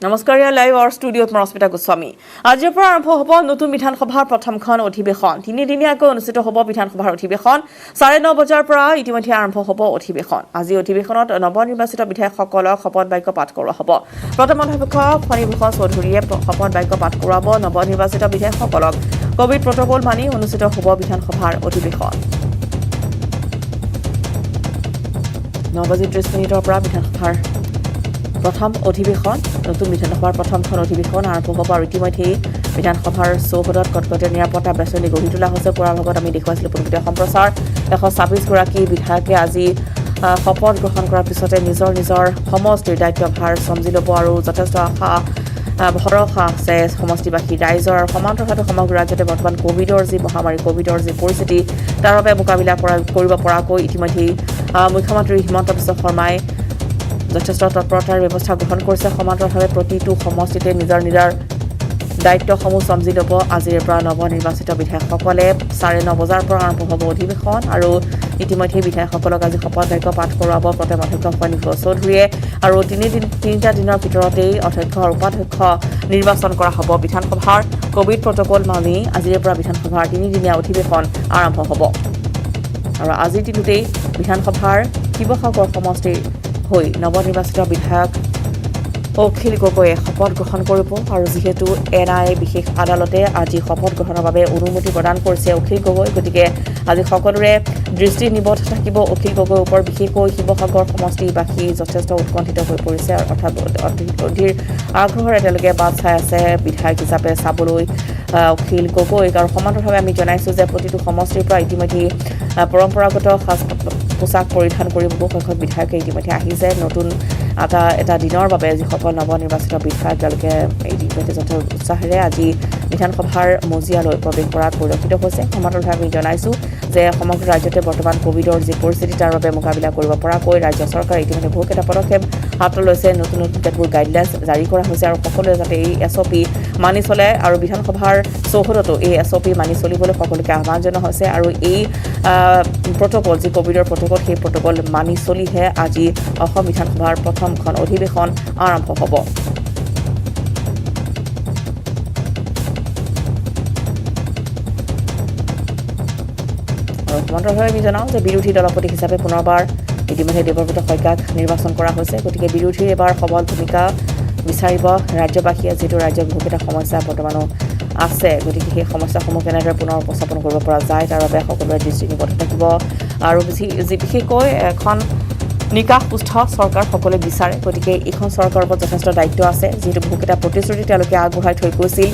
নমস্কাৰ live hour ষ্টুডিঅ'ত মৰস্মিতা গোস্বামী আজিৰ পৰা আৰম্ভ হ'ব নতুন বিধানসভাৰ প্ৰথমখন অধিৱেশন তিনিদিনীয়াকৈ অনুষ্ঠিত হ'ব বিধানসভাৰ অধিৱেশন 9:30 বজাৰ পৰা ইতিমধ্যে আৰম্ভ হ'ব অধিৱেশন আজি অধিৱেশনত নৱনিৰ্বাচিত বিধায়কসকলক শপত বাক্য পাঠ কৰোৱা হ'ব প্ৰথম অধ্যক্ষ ফণীভূষণ চৌধুৰীয়ে শপত বাক্য পাঠ কৰাব নৱনিৰ্বাচিত বিধায়কসকলক কোভিড প্ৰটকল মানি অনুষ্ঠিত হ'ব বিধানসভাৰ অধিৱেশন 9:30 পৰা বিধানসভাৰ প্ৰথম অধিৱেশন নতুন বিধানসভাৰ প্ৰথমখন অধিৱেশন আৰম্ভ হ'ব আৰু ইতিমধ্যে বিধানসভাৰ চৌহদত কটকটীয়া নিৰাপত্তা বেষ্টনী গঢ়ি তোলা হৈছে পুৱাৰ ভাগত আমি দেখুৱাইছিলোঁ পূৰ্বতে সম্প্ৰচাৰ 126 গৰাকী বিধায়কে আজি শপত গ্ৰহণ কৰাৰ পিছতে নিজৰ সমষ্টিৰ দায়িত্বভাৰ চম্জি ল'ব আৰু যথেষ্ট ভৰসা আছে সমষ্টিবাসী ৰাইজৰ আৰু সমান্তৰালভাৱে সমগ্ৰ ৰাজ্যতে বৰ্তমান কোভিডৰ যি মহামাৰী কোভিডৰ যি পৰিস্থিতি তাৰ বাবে মোকাবিলা কৰিব পৰাকৈ ইতিমধ্যে মুখ্যমন্ত্ৰী হিমন্ত বিশ্ব শৰ্মাই যথেষ্ট তৎপৰতাৰ ব্যৱস্থা গ্ৰহণ কৰিছে সমান্তৰালভাৱে প্ৰতিটো সমষ্টিতে নিজৰ দায়িত্বসমূহ চম্জি ল'ব আজিৰ পৰা নৱনিৰ্বাচিত বিধায়কসকলে 9:30 বজাৰ পৰা আৰম্ভ হ'ব অধিৱেশন আৰু ইতিমধ্যে বিধায়কসকলক আজি শপত বাক্য পাঠ কৰোৱাব প্ৰথম অধ্যক্ষ ফণীভূষণ চৌধুৰীয়ে আৰু তিনিটা দিনৰ ভিতৰতেই অধ্যক্ষ আৰু উপাধ্যক্ষ নিৰ্বাচন কৰা হ'ব বিধানসভাৰ কোভিড প্ৰটকল মানি আজিৰ পৰা বিধানসভাৰ তিনিদিনীয়া অধিৱেশন আৰম্ভ হ'ব আৰু আজিৰ দিনতেই বিধানসভাৰ শিৱসাগৰ সমষ্টিৰ হৈ নৱনিৰ্বাচিত বিধায়ক অখিল গগৈয়ে শপত গ্ৰহণ কৰিব আৰু যিহেতু NIA বিশেষ আদালতে আজি শপত গ্ৰহণৰ বাবে অনুমতি প্ৰদান কৰিছে অখিল গগৈ গতিকে আজি সকলোৰে দৃষ্টি নিবদ্ধ থাকিব অখিল গগৈৰ ওপৰত বিশেষকৈ শিৱসাগৰ সমষ্টিবাসী যথেষ্ট উৎকণ্ঠিত হৈ পৰিছে অৰ্থাৎ অধীৰ আগ্ৰহেৰে তেওঁলোকে বাট চাই আছে বিধায়ক হিচাপে চাবলৈ অখিল গগৈক আৰু সমান্তৰালভাৱে আমি জনাইছোঁ যে প্ৰতিটো সমষ্টিৰ পৰা ইতিমধ্যে পৰম্পৰাগত পোচাক পৰিধান কৰি বহু সংখ্যক বিধায়কে ইতিমধ্যে আহিছে নতুন এটা দিনৰ বাবে যিসকল নৱনিৰ্বাচিত বিধায়ক তেওঁলোকে ইতিমধ্যে যথেষ্ট উৎসাহেৰে আজি বিধানসভাৰ মজিয়ালৈ প্ৰৱেশ কৰাত পৰিলক্ষিত হৈছে সমান্তৰালভাৱে আমি জনাইছোঁ যে সমগ্ৰ ৰাজ্যতে বৰ্তমান কোভিডৰ যি পৰিস্থিতি তাৰ বাবে মোকাবিলা কৰিব পৰাকৈ ৰাজ্য চৰকাৰে ইতিমধ্যে বহুকেইটা পদক্ষেপ হাতত লৈছে নতুন কেতবোৰ গাইডলাইনছ জাৰি কৰা হৈছে আৰু সকলোৱে যাতে এই SOP মানি চলে আৰু বিধানসভাৰ চৌহদতো এই SOP মানি চলিবলৈ সকলোকে আহ্বান জনোৱা হৈছে আৰু এই প্ৰটকল যি কোভিডৰ প্ৰটকল সেই প্ৰটকল মানি চলিহে আজি অসম বিধানসভাৰ প্ৰথমখন অধিৱেশন আৰম্ভ হ'ব আৰু সমান্তৰালভাৱে আমি জনাওঁ যে বিৰোধী দলপতি হিচাপে পুনৰবাৰ ইতিমধ্যে দেৱব্ৰত শইকীয়াক নিৰ্বাচন কৰা হৈছে গতিকে বিৰোধীৰ এবাৰ সবল ভূমিকা বিচাৰিব ৰাজ্যবাসীয়ে যিটো ৰাজ্যৰ বহুকেইটা সমস্যা বৰ্তমানো আছে গতিকে সেই সমস্যাসমূহ কেনেদৰে পুনৰ উপস্থাপন কৰিব পৰা যায় তাৰ বাবে সকলোৰে দৃষ্টি নিবদ্ধ থাকিব আৰু বিশেষকৈ এখন নিকাশ সুস্থ চৰকাৰ সকলোৱে বিচাৰে গতিকে এইখন চৰকাৰৰ ওপৰত যথেষ্ট দায়িত্ব আছে যিহেতু বহুকেইটা প্ৰতিশ্ৰুতি তেওঁলোকে আগবঢ়াই থৈ গৈছিল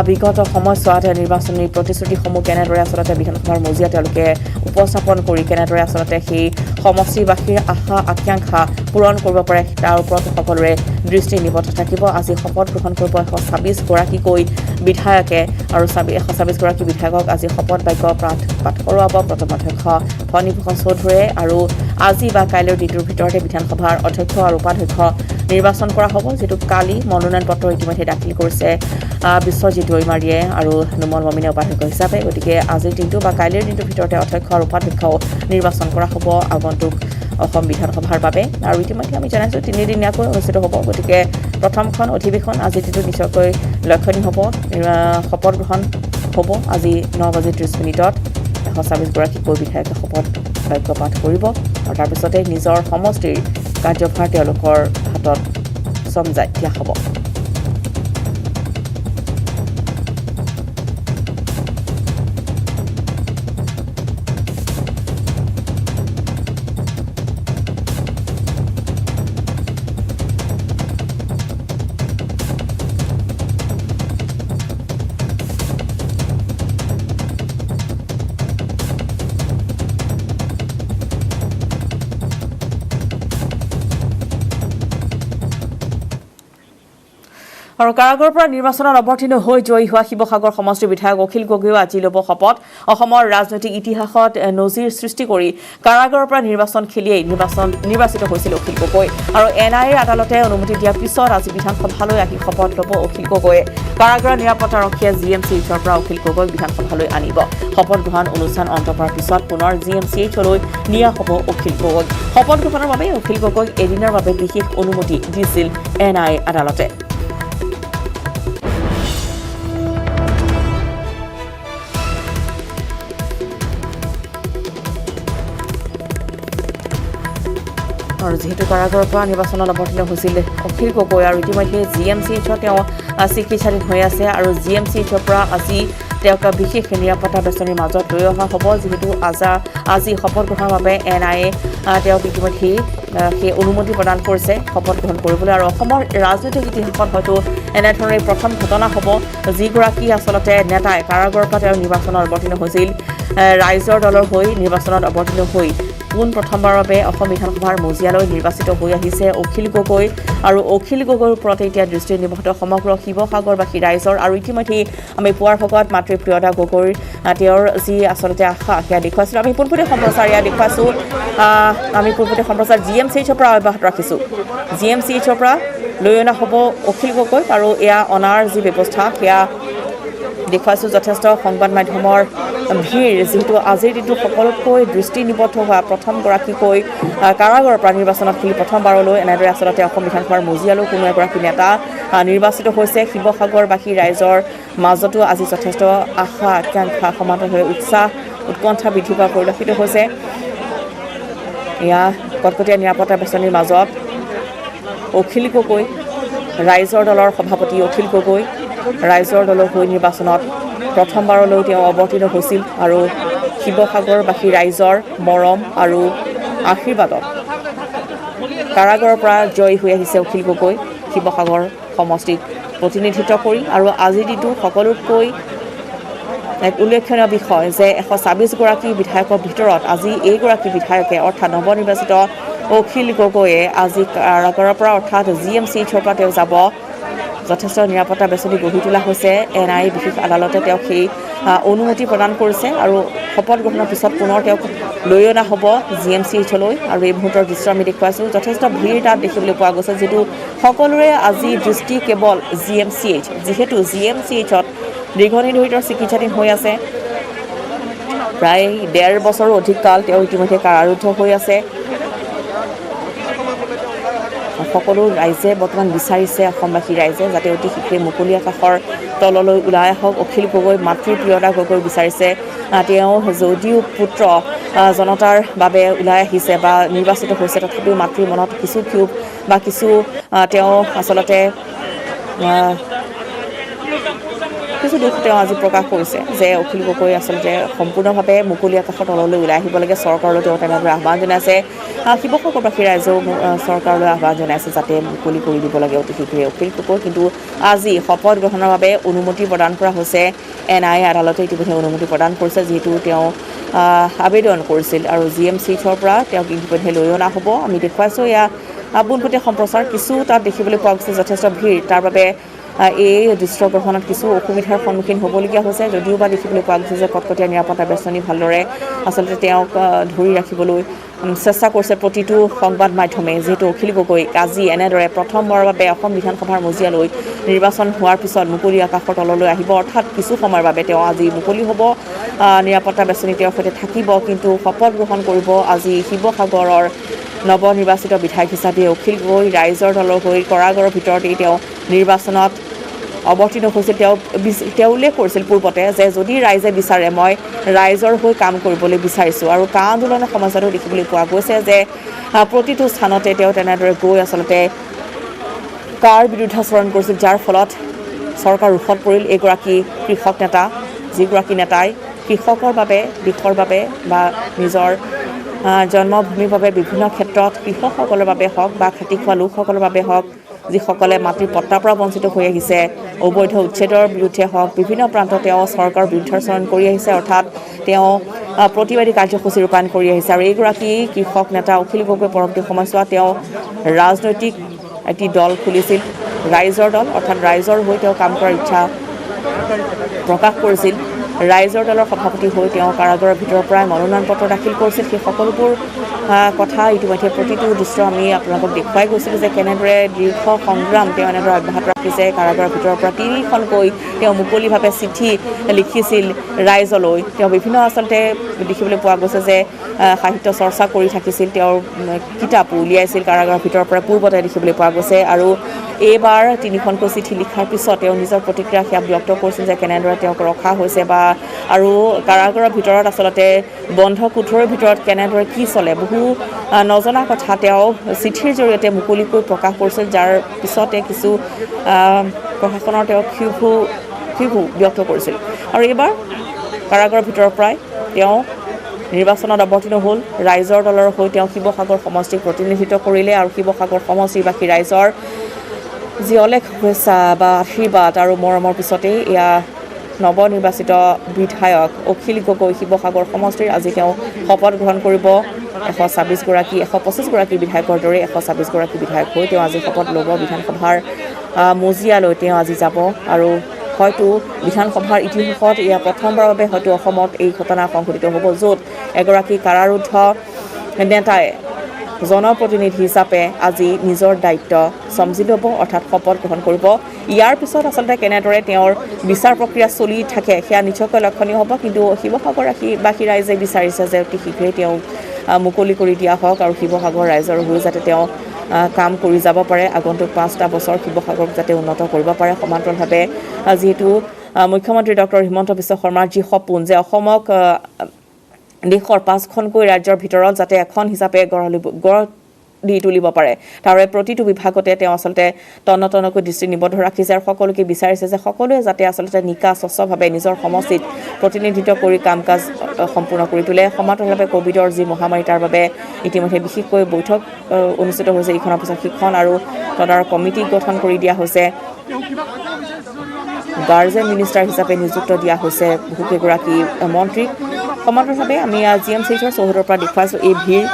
বিগত সময়ছোৱাত নিৰ্বাচনী প্ৰতিশ্ৰুতিসমূহ কেনেদৰে আচলতে বিধানসভাৰ মজিয়া তেওঁলোকে উপস্থাপন কৰি কেনেদৰে আচলতে সেই সমষ্টিবাসীৰ আশা আকাংক্ষা পূৰণ কৰিব পাৰে তাৰ ওপৰত সকলোৰে দৃষ্টি নিবদ্ধ থাকিব আজি শপত গ্ৰহণ কৰিব 126 গৰাকীকৈ বিধায়কে আৰু 126 গৰাকী বিধায়কক আজি শপত বাক্য পাঠ কৰোৱাব প্ৰথম অধ্যক্ষ ফণীভূষণ চৌধুৰীয়ে আৰু আজি বা কাইলৈৰ দিনটোৰ ভিতৰতে বিধানসভাৰ অধ্যক্ষ আৰু উপাধ্যক্ষ নিৰ্বাচন কৰা হ'ব যিটো কালি মনোনয়ন পত্ৰ ইতিমধ্যে দাখিল কৰিছে বিশ্বজিৎ দৈমাৰীয়ে আৰু নুমল মমিনে উপাধ্যক্ষ হিচাপে গতিকে আজিৰ দিনটো বা কাইলৈৰ দিনটোৰ ভিতৰতে অধ্যক্ষ আৰু উপাধ্যক্ষ নিৰ্বাচন কৰা হ'ব আগন্তুক অসম বিধানসভাৰ বাবে আৰু ইতিমধ্যে আমি জনাইছোঁ তিনিদিনীয়াকৈ অনুষ্ঠিত হ'ব গতিকে প্ৰথমখন অধিৱেশন আজিৰ দিনটো নিশ্চয়কৈ লক্ষণীয় হ'ব শপত গ্ৰহণ হ'ব আজি 9:30 126 গৰাকীকৈ বিধায়কে শপত বাক্য পাঠ কৰিব আৰু তাৰপিছতে নিজৰ সমষ্টিৰ কাৰ্যভাৰ তেওঁলোকৰ হাতত চমজাই দিয়া হ'ব আৰু কাৰাগাৰৰ পৰা নিৰ্বাচনত অৱতীৰ্ণ হৈ জয়ী হোৱা শিৱসাগৰ সমষ্টিৰ বিধায়ক অখিল গগৈয়ে আজি ল'ব শপত অসমৰ ৰাজনৈতিক ইতিহাসত নজিৰ সৃষ্টি কৰি কাৰাগাৰৰ পৰা নিৰ্বাচন খেলিয়েই নিৰ্বাচিত হৈছিল অখিল গগৈ আৰু NIA আদালতে অনুমতি দিয়াৰ পিছত আজি বিধানসভালৈ আহি শপত ল'ব অখিল গগৈয়ে কাৰাগাৰৰ নিৰাপত্তাৰক্ষীয়ে GMCHৰ পৰা অখিল গগৈক বিধানসভালৈ আনিব শপত গ্ৰহণ অনুষ্ঠান অন্ত কৰাৰ পিছত পুনৰ GMCHলৈ নিয়া হ'ব অখিল গগৈক শপত গ্ৰহণৰ বাবে অখিল গগৈক এদিনৰ বাবে বিশেষ অনুমতি দিছিল NIA আদালতে আৰু যেহেতু কাৰাগাৰৰ পৰা নিৰ্বাচনত অৱতীৰ্ণ হৈছিল অখিল গগৈ আৰু ইতিমধ্যে GMCHত তেওঁ চিকিৎসাধীন হৈ আছে আৰু GMCHৰ পৰা আজি তেওঁক বিশেষ নিৰাপত্তা বেষ্টনীৰ মাজত লৈ অহা হ'ব যেহেতু আজি শপত গ্ৰহণৰ বাবে NIA তেওঁক ইতিমধ্যে সেই অনুমতি প্ৰদান কৰিছে শপত গ্ৰহণ কৰিবলৈ আৰু অসমৰ ৰাজনৈতিক ইতিহাসত হয়তো এনেধৰণে প্ৰথম ঘটনা হ'ব যিগৰাকী আচলতে নেতাই কাৰাগাৰৰ পৰা তেওঁ নিৰ্বাচনত অৱতীৰ্ণ হৈছিল ৰাইজৰ দলৰ হৈ নিৰ্বাচনত অৱতীৰ্ণ হৈ পোন প্ৰথমবাৰৰ বাবে অসম বিধানসভাৰ মজিয়ালৈ নিৰ্বাচিত হৈ আহিছে অখিল গগৈ আৰু অখিল গগৈৰ ওপৰতে এতিয়া দৃষ্টি নিবদ্ধ সমগ্ৰ শিৱসাগৰবাসী ৰাইজৰ আৰু ইতিমধ্যে আমি পুৱাৰ ভাগত মাতৃ প্ৰিয়তা গগৈৰ তেওঁৰ যি আচলতে আশা সেয়া দেখুৱাইছিলোঁ আমি পোনপটীয়া সম্প্ৰচাৰ এয়া দেখুৱাইছোঁ আমি পোনপটীয়া সম্প্ৰচাৰ GMCHৰ পৰা অব্যাহত ৰাখিছোঁ GMCHৰ পৰা লৈ অনা হ'ব অখিল গগৈক আৰু এয়া অনাৰ যি ব্যৱস্থা সেয়া দেখুৱাইছোঁ যথেষ্ট সংবাদ মাধ্যমৰ ভিৰ যিহেতু আজিৰ দিনটো সকলোতকৈ দৃষ্টি নিবদ্ধ হোৱা প্ৰথমগৰাকীকৈ কাৰাগাৰৰ পৰা নিৰ্বাচনত খেলি প্ৰথমবাৰলৈ এনেদৰে আচলতে অসম বিধানসভাৰ মজিয়ালৈ কোনো এগৰাকী নেতা নিৰ্বাচিত হৈছে শিৱসাগৰবাসী ৰাইজৰ মাজতো আজি যথেষ্ট আশা আকাংক্ষা সমান্তৰাল হৈ উৎকণ্ঠা বৃদ্ধি পোৱা পৰিলক্ষিত হৈছে এয়া কটকটীয়া নিৰাপত্তা বেষ্টনীৰ মাজত অখিল গগৈ ৰাইজৰ দলৰ সভাপতি অখিল গগৈ ৰাইজৰ দলৰ হৈ নিৰ্বাচনত প্ৰথমবাৰলৈ তেওঁ অৱতীৰ্ণ হৈছিল আৰু শিৱসাগৰবাসী ৰাইজৰ মৰম আৰু আশীৰ্বাদত কাৰাগাৰৰ পৰা জয়ী হৈ আহিছে অখিল গগৈ শিৱসাগৰ সমষ্টিক প্ৰতিনিধিত্ব কৰি আৰু আজিৰ দিনটো সকলোতকৈ এক উল্লেখনীয় বিষয় যে 126গৰাকী বিধায়কৰ ভিতৰত আজি এইগৰাকী বিধায়কে অৰ্থাৎ নৱনিৰ্বাচিত অখিল গগৈয়ে আজি কাৰাগাৰৰ পৰা অৰ্থাৎ GMCHৰ পৰা তেওঁ যাব যথেষ্ট নিৰাপত্তা বেষ্টনী গঢ়ি তোলা হৈছে NIA বিশেষ আদালতে তেওঁক সেই অনুমতি প্ৰদান কৰিছে আৰু শপত গ্ৰহণৰ পিছত পুনৰ তেওঁক লৈ অনা হ'ব GMCHলৈ আৰু এই মুহূৰ্তৰ দৃশ্য আমি দেখুৱাইছোঁ যথেষ্ট ভিৰ তাত দেখিবলৈ পোৱা গৈছে যিটো সকলোৰে আজি দৃষ্টি কেৱল GMCH যিহেতু GMCHত দীৰ্ঘদিন ধৰি তেওঁ চিকিৎসাধীন হৈ আছে প্ৰায় 1.5 বছৰো অধিক কাল তেওঁ ইতিমধ্যে কাৰাৰুদ্ধ হৈ আছে সকলো ৰাইজে বৰ্তমান বিচাৰিছে অসমবাসী ৰাইজে যাতে অতি শীঘ্ৰে মুকলি আকাশৰ তললৈ ওলাই আহক অখিল গগৈ মাতৃ প্ৰিয়তা গগৈ বিচাৰিছে তেওঁ যদিও পুত্ৰ জনতাৰ বাবে ওলাই আহিছে বা নিৰ্বাচিত হৈছে তথাপিও মাতৃৰ মনত কিছু ক্ষোভ বা কিছু তেওঁ আচলতে কিছু দুখ তেওঁ আজি প্ৰকাশ কৰিছে যে অখিল গগৈ আচলতে সম্পূৰ্ণভাৱে মুকলি আকাশৰ তললৈ ওলাই আহিব লাগে চৰকাৰলৈ তেওঁ তেনেদৰে আহ্বান জনাইছে শিৱসাগৰবাসী ৰাইজেও চৰকাৰলৈ আহ্বান জনাইছে যাতে মুকলি কৰি দিব লাগে অতি শীঘ্ৰে অখিল গগৈ কিন্তু আজি শপত গ্ৰহণৰ বাবে অনুমতি প্ৰদান কৰা হৈছে NIA আদালতে ইতিমধ্যে অনুমতি প্ৰদান কৰিছে যিহেতু তেওঁ আবেদন কৰিছিল আৰু GMCHৰ পৰা তেওঁক ইতিমধ্যে লৈ অনা হ'ব আমি দেখুৱাইছোঁ এয়া পোনপটীয়া সম্প্ৰচাৰ কিছু তাত দেখিবলৈ পোৱা গৈছে যথেষ্ট ভিৰ তাৰ বাবে এই দৃশ্য গ্ৰহণত কিছু অসুবিধাৰ সন্মুখীন হ'বলগীয়া হৈছে যদিও বা দেখিবলৈ পোৱা গৈছে যে কটকটীয়া নিৰাপত্তা বেষ্টনী ভালদৰে আচলতে তেওঁক ধৰি ৰাখিবলৈ চেষ্টা কৰিছে প্ৰতিটো সংবাদ মাধ্যমে যিহেতু অখিল গগৈ আজি এনেদৰে প্ৰথমবাৰৰ বাবে অসম বিধানসভাৰ মজিয়ালৈ নিৰ্বাচন হোৱাৰ পিছত মুকলি আকাশৰ তললৈ আহিব অৰ্থাৎ কিছু সময়ৰ বাবে তেওঁ আজি মুকলি হ'ব নিৰাপত্তা বেষ্টনী তেওঁৰ সৈতে থাকিব কিন্তু শপত গ্ৰহণ কৰিব আজি শিৱসাগৰৰ নৱনিৰ্বাচিত বিধায়ক হিচাপে অখিল গগৈ ৰাইজৰ দলৰ হৈ কাৰাগাৰৰ ভিতৰতেই তেওঁ নিৰ্বাচনত অৱতীৰ্ণ হৈছিল তেওঁ উল্লেখ কৰিছিল পূৰ্বতে যে যদি ৰাইজে বিচাৰে মই ৰাইজৰ হৈ কাম কৰিবলৈ বিচাৰিছোঁ আৰু কা আন্দোলনৰ সময়তো দেখিবলৈ পোৱা গৈছে যে প্ৰতিটো স্থানতে তেওঁ তেনেদৰে গৈ আচলতে কাৰ বিৰুদ্ধাচৰণ কৰিছিল যাৰ ফলত চৰকাৰ ৰোষত পৰিল এগৰাকী কৃষক নেতা যিগৰাকী নেতাই কৃষকৰ বাবে দেশৰ বাবে বা নিজৰ জন্মভূমিৰ বাবে বিভিন্ন ক্ষেত্ৰত কৃষকসকলৰ বাবে হওক বা খেতি খোৱা লোকসকলৰ বাবে হওক যিসকলে মাটিৰ পট্টাৰ পৰা বঞ্চিত হৈ আহিছে অবৈধ উচ্ছেদৰ বিৰুদ্ধে হওক বিভিন্ন প্ৰান্তত তেওঁ চৰকাৰৰ বিৰুদ্ধাচৰণ কৰি আহিছে অৰ্থাৎ তেওঁ প্ৰতিবাদী কাৰ্যসূচী ৰূপায়ণ কৰি আহিছে আৰু এইগৰাকী কৃষক নেতা অখিল গগৈ পৰৱৰ্তী সময়ছোৱাত তেওঁ ৰাজনৈতিক এটি দল খুলিছিল ৰাইজৰ দল অৰ্থাৎ ৰাইজৰ হৈ তেওঁ কাম কৰাৰ ইচ্ছা প্ৰকাশ কৰিছিল ৰাইজৰ দলৰ সভাপতি হৈ তেওঁ কাৰাগাৰৰ ভিতৰৰ পৰাই মনোনয়ন পত্ৰ দাখিল কৰিছিল সেই সকলোবোৰ কথা ইতিমধ্যে প্ৰতিটো দৃশ্য আমি আপোনালোকক দেখুৱাই গৈছিলোঁ যে কেনেদৰে দীৰ্ঘ সংগ্ৰাম তেওঁ এনেদৰে অব্যাহত ৰাখিছে কাৰাগাৰৰ ভিতৰৰ পৰা 3খনকৈ তেওঁ মুকলিভাৱে চিঠি লিখিছিল ৰাইজলৈ তেওঁ বিভিন্ন আচলতে দেখিবলৈ পোৱা গৈছে যে সাহিত্য চৰ্চা কৰি থাকিছিল তেওঁৰ কিতাপো উলিয়াইছিল কাৰাগাৰৰ ভিতৰৰ পৰা পূৰ্বতে দেখিবলৈ পোৱা গৈছে আৰু এইবাৰ 3খনকৈ চিঠি লিখাৰ পিছত তেওঁ নিজৰ প্ৰতিক্ৰিয়া সেয়া ব্যক্ত কৰিছিল যে কেনেদৰে তেওঁক ৰখা হৈছে বা আৰু কাৰাগাৰৰ ভিতৰত আচলতে বন্ধ কোঠৰৰ ভিতৰত কেনেদৰে কি চলে বহু নজনা কথা তেওঁ চিঠিৰ জৰিয়তে মুকলিকৈ প্ৰকাশ কৰিছিল, যাৰ পিছতে কিছু প্ৰশাসনৰ তেওঁ ক্ষোভ ব্যক্ত কৰিছিল। আৰু এইবাৰ কাৰাগাৰৰ ভিতৰৰ পৰাই তেওঁ নিৰ্বাচনত অৱতীৰ্ণ হ'ল। ৰাইজৰ দলৰ হৈ তেওঁ শিৱসাগৰ সমষ্টিক প্ৰতিনিধিত্ব কৰিলে আৰু শিৱসাগৰ সমষ্টিবাসী ৰাইজৰ যি অলেখ শুভেচ্ছা বা আশীৰ্বাদ আৰু মৰমৰ পিছতেই এয়া নৱনিৰ্বাচিত বিধায়ক অখিল গগৈ শিৱসাগৰ সমষ্টিৰ আজি তেওঁ শপত গ্ৰহণ কৰিব। 125গৰাকী বিধায়কৰ দৰে 126গৰাকী বিধায়ক হৈ তেওঁ আজি শপত ল'ব। বিধানসভাৰ মজিয়ালৈ তেওঁ আজি যাব আৰু হয়তো বিধানসভাৰ ইতিহাসত এয়া প্ৰথমবাৰৰ বাবে হয়তো অসমত এই ঘটনা সংঘটিত হ'ব, য'ত এগৰাকী কাৰাৰুদ্ধ নেতাই জনপ্ৰতিনিধি হিচাপে আজি নিজৰ দায়িত্ব চম্জি ল'ব, অৰ্থাৎ শপত গ্ৰহণ কৰিব। ইয়াৰ পিছত আচলতে কেনেদৰে তেওঁৰ বিচাৰ প্ৰক্ৰিয়া চলি থাকে সেয়া নিশ্চয়কৈ লক্ষণীয় হ'ব। কিন্তু শিৱসাগৰবাসী ৰাইজে বিচাৰিছে যে অতি শীঘ্ৰেই তেওঁ মুকলি কৰি দিয়া হওক আৰু শিৱসাগৰ ৰাইজৰ হৈ যাতে তেওঁ কাম কৰি যাব পাৰে। আগন্তুক 5টা বছৰ শিৱসাগৰক যাতে উন্নত কৰিব পাৰে। সমান্তৰালভাৱে যিহেতু মুখ্যমন্ত্ৰী ডক্টৰ হিমন্ত বিশ্ব শৰ্মাৰ যি সপোন যে অসমক দেশৰ 5খনকৈ ৰাজ্যৰ ভিতৰত যাতে এখন হিচাপে গঢ় দি তুলিব পাৰে, তাৰে প্ৰতিটো বিভাগতে তেওঁ আচলতে তন্নতন্নকৈ দৃষ্টি নিবদ্ধ ৰাখিছে আৰু সকলোকে বিচাৰিছে যে সকলোৱে যাতে আচলতে নিকা স্বচ্ছভাৱে নিজৰ সমষ্টিত প্ৰতিনিধিত্ব কৰি কাম কাজ সম্পূৰ্ণ কৰি তোলে। সমান্তৰালভাৱে ক'ভিডৰ যি মহামাৰী তাৰ বাবে ইতিমধ্যে বিশেষকৈ বৈঠক অনুষ্ঠিত হৈছে, ইখনৰ পিছত সিখন আৰু তদাৰক কমিটি গঠন কৰি দিয়া হৈছে। গাৰ্জেন মিনিষ্টাৰ হিচাপে নিযুক্ত দিয়া হৈছে বহুকেইগৰাকী মন্ত্ৰীক। সমান্তৰালভাৱে আমি GMCHৰ চৌহদৰ পৰা দেখুৱাইছোঁ এই ভিৰ।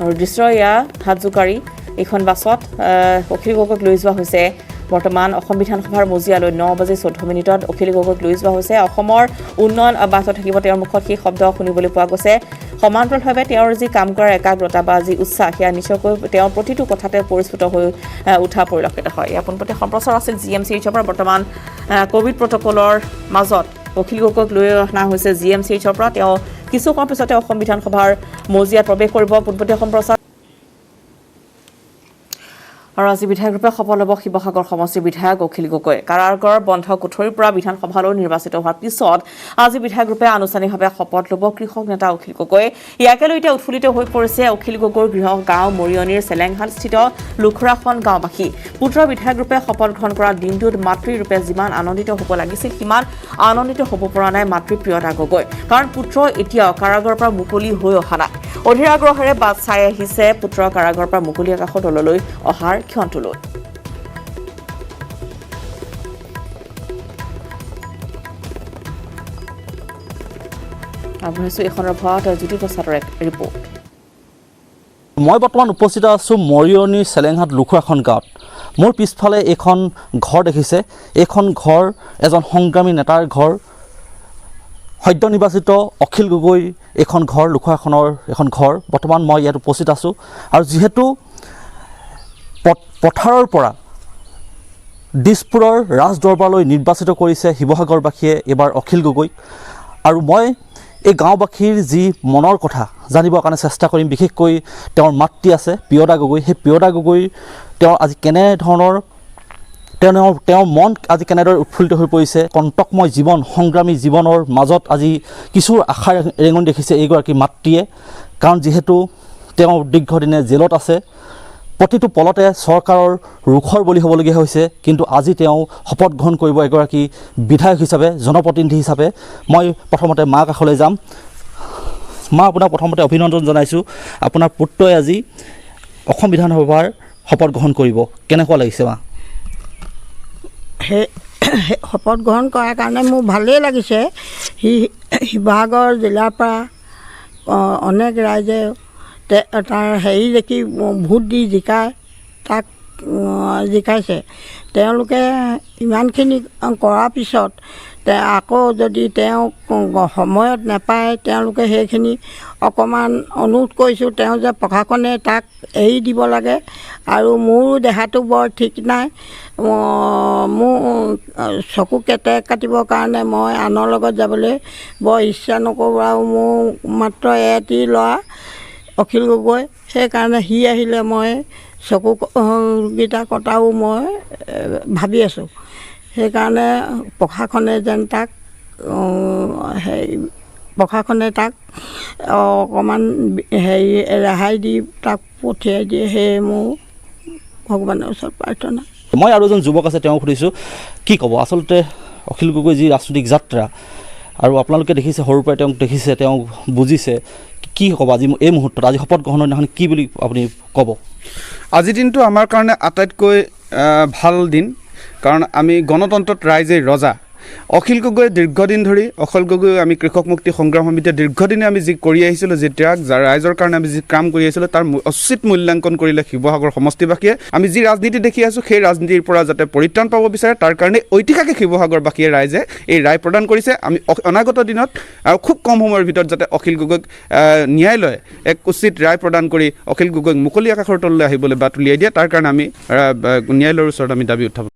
আৰু দৃশ্য এয়া হাত জোকাৰি এইখন বাছত অখিল গগৈক লৈ যোৱা হৈছে। বৰ্তমান অসম বিধানসভাৰ মজিয়ালৈ 9:14 অখিল গগৈক লৈ যোৱা হৈছে। অসমৰ উন্নয়ন অব্যাহত থাকিব তেওঁৰ মুখত সেই শব্দ শুনিবলৈ পোৱা গৈছে। সমান্তৰালভাৱে তেওঁৰ যি কাম কৰাৰ একাগ্ৰতা বা যি উৎসাহ সেয়া নিশ্চয়কৈ তেওঁৰ প্ৰতিটো কথাতে পৰিস্ফুট হৈ উঠা পৰিলক্ষিত হয়। ইয়াৰ পোনপটীয়া সম্প্ৰচাৰ আছিল GMCHৰ পৰা। বৰ্তমান ক'ভিড প্ৰট'কলৰ মাজত অখিল গগৈক লৈ অনা হৈছে GMCHৰ পৰা। তেওঁ কিছু সময়ৰ পিছতে অসম বিধানসভাৰ মজিয়াত প্ৰৱেশ কৰিব। পোনপটীয়া সম্প্ৰচাৰ আৰু আজি বিধায়কৰূপে শপত ল'ব শিৱসাগৰ সমষ্টিৰ বিধায়ক অখিল গগৈ। কাৰাগাৰ বন্ধ কোঠৰীৰ পৰা বিধানসভালৈ নিৰ্বাচিত হোৱাৰ পিছত আজি বিধায়কৰূপে আনুষ্ঠানিকভাৱে শপত ল'ব কৃষক নেতা অখিল গগৈ। ইয়াকে লৈ এতিয়া উৎফুল্লিত হৈ পৰিছে অখিল গগৈৰ গৃহ গাঁও মৰিয়নিৰ চেলেংহাটস্থিত লুখৰাখন গাঁওবাসী। পুত্ৰৰ বিধায়কৰূপে শপত গ্ৰহণ কৰা দিনটোত মাতৃৰূপে যিমান আনন্দিত হ'ব লাগিছিল সিমান আনন্দিত হ'ব পৰা নাই মাতৃপ্ৰিয়তা গগৈ, কাৰণ পুত্ৰ এতিয়াও কাৰাগাৰৰ পৰা মুকলি হৈ অহা নাই। অধীৰ আগ্ৰহেৰে বাট চাই আহিছে পুত্ৰ কাৰাগাৰৰ পৰা মুকলি আকাশৰ তললৈ অহাৰ ক্ষণটোলৈ। আগবঢ়াইছোঁ এই সন্দৰ্ভত জ্যোতি প্ৰসাদৰ এক ৰিপৰ্ট। মই বৰ্তমান উপস্থিত আছোঁ মৰিয়নিৰ চেলেংহাট লুখৰাখন গাঁৱত। মোৰ পিছফালে এইখন ঘৰ দেখিছে। এইখন ঘৰ এজন সংগ্ৰামী নেতাৰ ঘৰ। সদ্য নিৰ্বাচিত অখিল গগৈ এইখন ঘৰ লুখৰাখনৰ এখন ঘৰ। বৰ্তমান মই ইয়াত উপস্থিত আছোঁ আৰু যিহেতু পথাৰৰ পৰা দিছপুৰৰ ৰাজদৰবাৰলৈ নিৰ্বাচিত কৰিছে শিৱসাগৰবাসীয়ে এইবাৰ অখিল গগৈক, আৰু মই এই গাঁওবাসীৰ যি মনৰ কথা জানিবৰ কাৰণে চেষ্টা কৰিম। বিশেষকৈ তেওঁৰ মাতৃ আছে প্ৰিয়দা গগৈ। সেই প্ৰিয়দা গগৈ তেওঁ আজি কেনেধৰণৰ তেওঁৰ মন আজি কেনেদৰে উৎফুল্লিত হৈ পৰিছে। কণ্টকময় জীৱন, সংগ্ৰামী জীৱনৰ মাজত আজি কিছু আশাৰ ৰেঙনি দেখিছে এইগৰাকী মাতৃয়ে, কাৰণ যিহেতু তেওঁ দীৰ্ঘদিনে জেলত আছে। প্ৰতিটো পলতে চৰকাৰৰ ৰোষৰ বলি হ'বলগীয়া হৈছে, কিন্তু আজি তেওঁ শপত গ্ৰহণ কৰিব এগৰাকী বিধায়ক হিচাপে, জনপ্ৰতিনিধি হিচাপে। মই প্ৰথমতে মাৰ কাষলৈ যাম। মা, আপোনাক প্ৰথমতে অভিনন্দন জনাইছোঁ। আপোনাৰ পুত্ৰই আজি অসম বিধানসভাৰ শপত গ্ৰহণ কৰিব, কেনেকুৱা লাগিছে মা? শপত গ্ৰহণ কৰাৰ কাৰণে মোৰ ভালেই লাগিছে। শিৱসাগৰ জিলাৰ পৰা অনেক ৰাইজে তাৰ হেৰি দেখি ভোট দি তাক জিকাইছে। তেওঁলোকে ইমানখিনি কৰাৰ পিছত আকৌ যদি তেওঁক সময়ত নাপায়, তেওঁলোকে সেইখিনি অকণমান অনুৰোধ কৰিছোঁ তেওঁ যে প্ৰশাসনে তাক এৰি দিব লাগে। আৰু মোৰো দেহাটো বৰ ঠিক নাই, মোৰ চকু কেতে কাটিবৰ কাৰণে মই আনৰ লগত যাবলৈ বৰ ইচ্ছা নকৰোঁ। আৰু মোৰ মাত্ৰ এটি ল'ৰা অখিল গগৈ, সেইকাৰণে সি আহিলে মই চকুকেইটা কটাও মই ভাবি আছোঁ। সেইকাৰণে প্ৰশাসনে যেন তাক অকণমান ৰেহাই দি তাক পঠিয়াই দিয়ে, সেয়ে মোৰ ভগৱানৰ ওচৰত প্ৰাৰ্থনা। মই আৰু এজন যুৱক আছে, তেওঁক সুধিছোঁ কি ক'ব আচলতে অখিল গগৈ যি ৰাজনৈতিক যাত্ৰা, আৰু আপোনালোকে দেখিছে সৰুৰ পৰাই তেওঁক দেখিছে, তেওঁক বুজিছে, কি ক'ব আজি এই মুহূৰ্তত, আজি শপত গ্ৰহণৰ দিনাখন কি বুলি আপুনি ক'ব? আজিৰ দিনটো আমাৰ কাৰণে আটাইতকৈ ভাল দিন, কাৰণ আমি গণতন্ত্ৰত ৰাইজে ৰজা। অখিল গগৈ দীৰ্ঘদিন ধৰি আমি কৃষক মুক্তি সংগ্ৰাম সমিতিয়ে দীৰ্ঘদিনে আমি যি কৰি আহিছিলোঁ, যি ত্যাগ ৰাইজৰ কাৰণে আমি যি কাম কৰি আহিছিলোঁ, তাৰ উচিত মূল্যাংকন কৰিলে শিৱসাগৰ সমষ্টিবাসীয়ে। আমি যি ৰাজনীতি দেখি আছোঁ, সেই ৰাজনীতিৰ পৰা যাতে পৰিত্ৰাণ পাব বিচাৰে, তাৰ কাৰণে ঐতিহাসিক শিৱসাগৰবাসীয়ে ৰাইজে এই ৰায় প্ৰদান কৰিছে। আমি অনাগত দিনত আৰু খুব কম সময়ৰ ভিতৰত যাতে অখিল গগৈক ন্যায়ালয়ে এক উচিত ৰায় প্ৰদান কৰি অখিল গগৈক মুকলি আকাশৰ তললৈ আহিবলৈ বা তুলিয়াই দিয়ে, তাৰ কাৰণে আমি ন্যায়ালয়ৰ ওচৰত আমি দাবী উত্থাপন